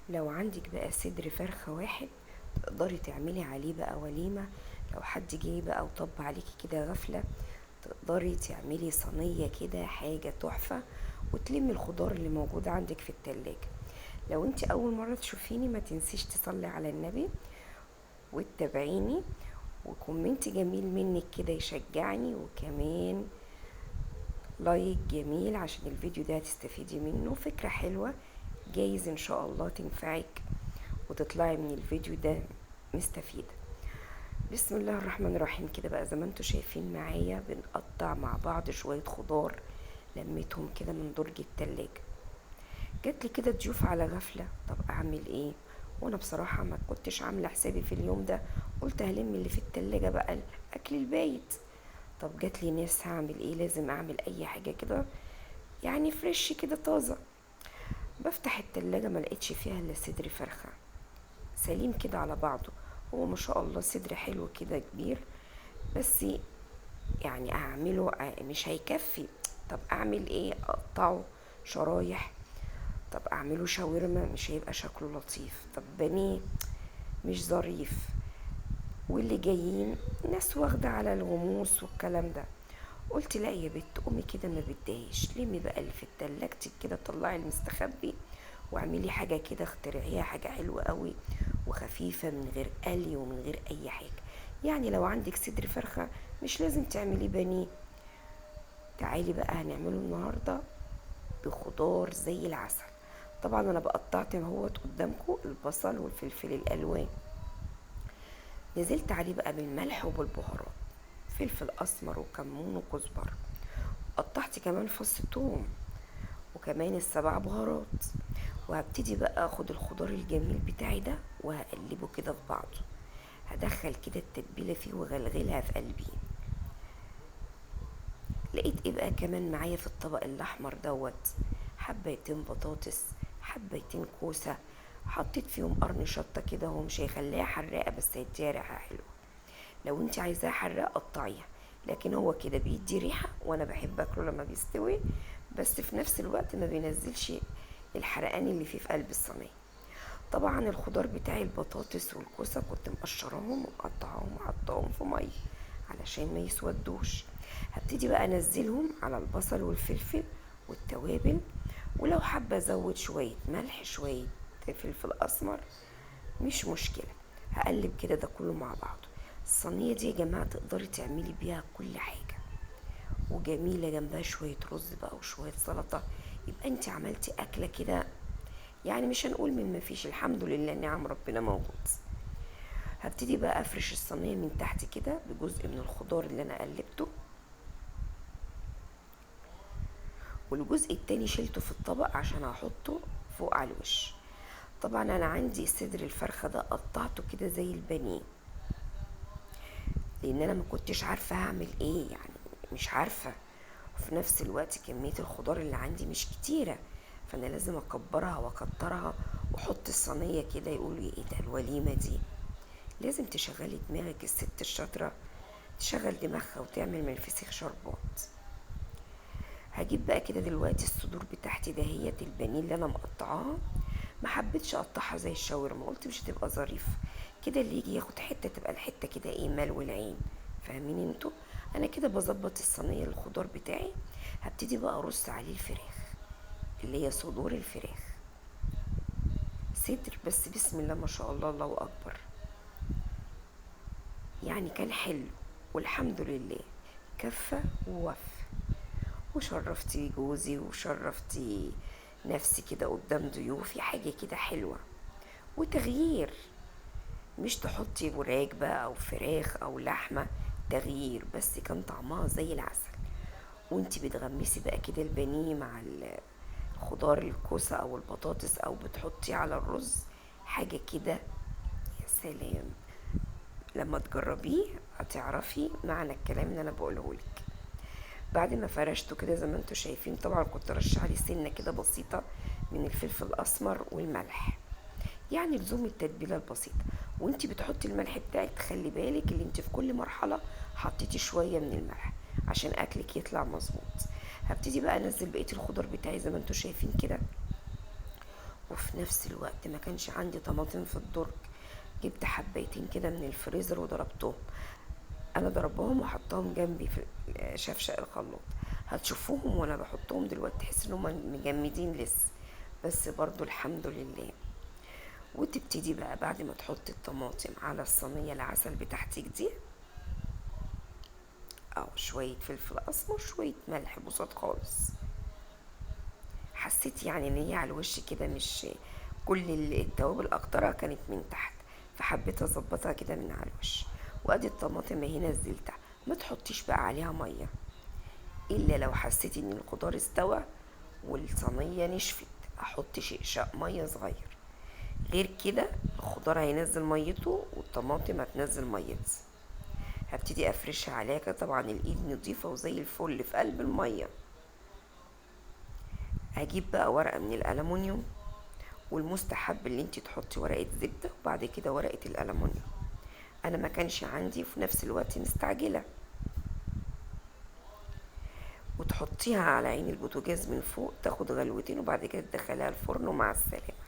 لو عندك بقى صدر فرخة واحد تقدري تعملي عليه بقى وليمة. لو حد جه بقى وطب عليكي كده غفلة، تقدري تعملي صينية كده حاجة تحفة، وتلمي الخضار اللي موجود عندك في التلاجة. لو انت اول مرة تشوفيني ما تنسيش تصلي على النبي وتتابعيني، وكومنت جميل منك كده يشجعني، وكمان لايك جميل عشان الفيديو ده هتستفيدي منه، فكرة حلوة جايز ان شاء الله تنفعك وتطلعي من الفيديو ده مستفيدة. بسم الله الرحمن الرحيم. كده بقى زي ما انتوا شايفين معايا بنقطع مع بعض شوية خضار، لميتهم كده من درج التلاجة. جاتلي كده ضيوف على غفلة، طب اعمل ايه؟ وانا بصراحة ما كنتش عاملة حسابي في اليوم ده، قلت هلم اللي في التلاجة بقى الاكل البايت. طب جاتلي ناس، هعمل ايه؟ لازم اعمل اي حاجة كده يعني فريش كده طازة. بفتح التلاجة ما لقيتش فيها الا صدر فرخة سليم كده على بعضه. هو ما شاء الله صدر حلو كده كبير، بس يعني اعمله مش هيكفي. طب اعمل ايه؟ اقطعه شرايح؟ طب اعمله شاورما؟ مش هيبقى شكله لطيف. طب بانيه؟ مش ظريف. واللي جايين ناس واخدة على الغموس والكلام ده. قلت لا يا بت، قومي كده ما بدهاش، لمي بقى اللي في تلاجتك كده، طلعي المستخبي واعملي حاجة كده، اخترعيها حاجة حلوة قوي وخفيفة من غير قلي ومن غير اي حاجة. يعني لو عندك صدر فرخة مش لازم تعملي بانيه. تعالي بقى هنعمله النهاردة بخضار زي العسل. طبعا انا بقطعت اهوت قدامكم البصل والفلفل الالوان، نزلت عليه بقى بالملح وبالبهارات، فلفل اسمر وكمون وكزبره. قطعت كمان فص ثوم وكمان السبع بهارات. وهبتدي بقى اخد الخضار الجميل بتاعي ده وهقلبه كده في بعضه. هدخل كده التتبيله فيه وغلغلها في قلبي. لقيت ايه بقى كمان معايا في الطبق الاحمر دوت؟ حبايتين بطاطس، حبايتين كوسه، حطيت فيهم قرن شطه كده. هو مش هيخليها حراقه بس هيديها ريحه حلوه. لو انت عايزاها حراقه قطعيها، لكن هو كده بيدي ريحه وانا بحب اكله لما بيستوي، بس في نفس الوقت ما بينزلش الحرقان اللي فيه في قلب الصينيه. طبعا الخضار بتاعي البطاطس والكوسه كنت مقشراهم ومقطعاهم وحطاهم في ميه علشان ما يسودوش. هبتدي بقى انزلهم على البصل والفلفل والتوابل، ولو حابه ازود شويه ملح شويه فلفل اسمر مش مشكله. هقلب كده ده كله مع بعضه. الصينيه دي يا جماعه تقدري تعملي بيها كل حاجه، وجميله جنبها شويه رز بقى وشويه سلطه، يبقى انت عملتي اكله كده. يعني مش هنقول من ما فيش، الحمد لله نعم ربنا موجود. هبتدي بقى افرش الصينيه من تحت كده بجزء من الخضار اللي انا قلبته، والجزء التاني شلته في الطبق عشان احطه فوق على الوش. طبعا انا عندي صدر الفرخه ده قطعته كده زي البانيه، لان انا ما كنتش عارفه هعمل ايه، يعني مش عارفه. وفي نفس الوقت كميه الخضار اللي عندي مش كتيره، فانا لازم اكبرها واكترها واحط الصينيه كده. يقولوا ايه ده الوليمه دي؟ لازم تشغلي دماغك، الست الشاطره تشغل دماغها وتعمل من الفسيخ شربات. هجيب بقى كده دلوقتي الصدور بتاعتي دهيت البانيه اللي انا مقطعاها. ما حبيتش اقطعها زي الشاورما، قلت مش هتبقى ظريف كده، اللي يجي ياخد حته تبقى الحته كده ايه، مال العين. فاهمين انتوا؟ انا كده بظبط الصينيه الخضار بتاعي. هبتدي بقى ارص عليه الفراخ اللي هي صدور الفراخ، صدر بس بسم الله ما شاء الله الله اكبر. يعني كان حلو والحمد لله، كفى ووفى. وشرفتي جوزي وشرفتي نفسي كده قدام ضيوفي، حاجة كده حلوة وتغيير. مش تحطي وراك بقى او فراخ او لحمة، تغيير بس كان طعمها زي العسل. وانتي بتغمسي بقى كده البانيه مع الخضار الكوسة او البطاطس او بتحطيه على الرز، حاجة كده يا سلام. لما تجربيه هتعرفي معنى الكلام اللي انا بقوله لك. بعد ما فرشته كده زي ما انتوا شايفين، طبعا كنت رش عليه سنه كده بسيطه من الفلفل الاسمر والملح، يعني لزوم التتبيله البسيطه. وانتي بتحطي الملح بتاعك تخلي بالك اللي انت في كل مرحله حطيتي شويه من الملح عشان اكلك يطلع مظبوط. هبتدي بقى انزل بقيه الخضار بتاعي زي ما انتوا شايفين كده، وفي نفس الوقت ما كانش عندي طماطم في الدرج. جبت حبايتين كده من الفريزر وضربتهم. انا ضربهم وحطهم جنبي في شفشق الخلاط. هتشوفوهم وانا بحطهم دلوقتي تحس ان هم مجمدين لسه، بس برضو الحمد لله. وتبتدي بقى بعد ما تحط الطماطم على الصينيه العسل بتاعتك دي، او شويه فلفل اسمر، شويه ملح بسيط خالص. حسيت يعني ان هي على الوش كده مش كل التوابل اكترها كانت من تحت، فحبيت اظبطها كده من على الوش. وادي الطماطم اهي نزلتها. ما تحطيش بقى عليها ميه الا لو حسيتي ان الخضار استوى والصينيه نشفت، احط شقشق ميه صغير. غير كده الخضار هينزل ميته والطماطم هتنزل ميتها. هبتدي افرشها عليها كده، طبعا الايد نضيفه وزي الفل في قلب الميه. هجيب بقى ورقه من الالومنيوم، والمستحب اللي انت تحطي ورقه زبده وبعد كده ورقه الالومنيوم. انا ما كانش عندي وفي نفس الوقت مستعجله. وتحطيها على عين البوتاجاز من فوق، تاخد غلوتين وبعد كده تدخليها الفرن ومع السلامه.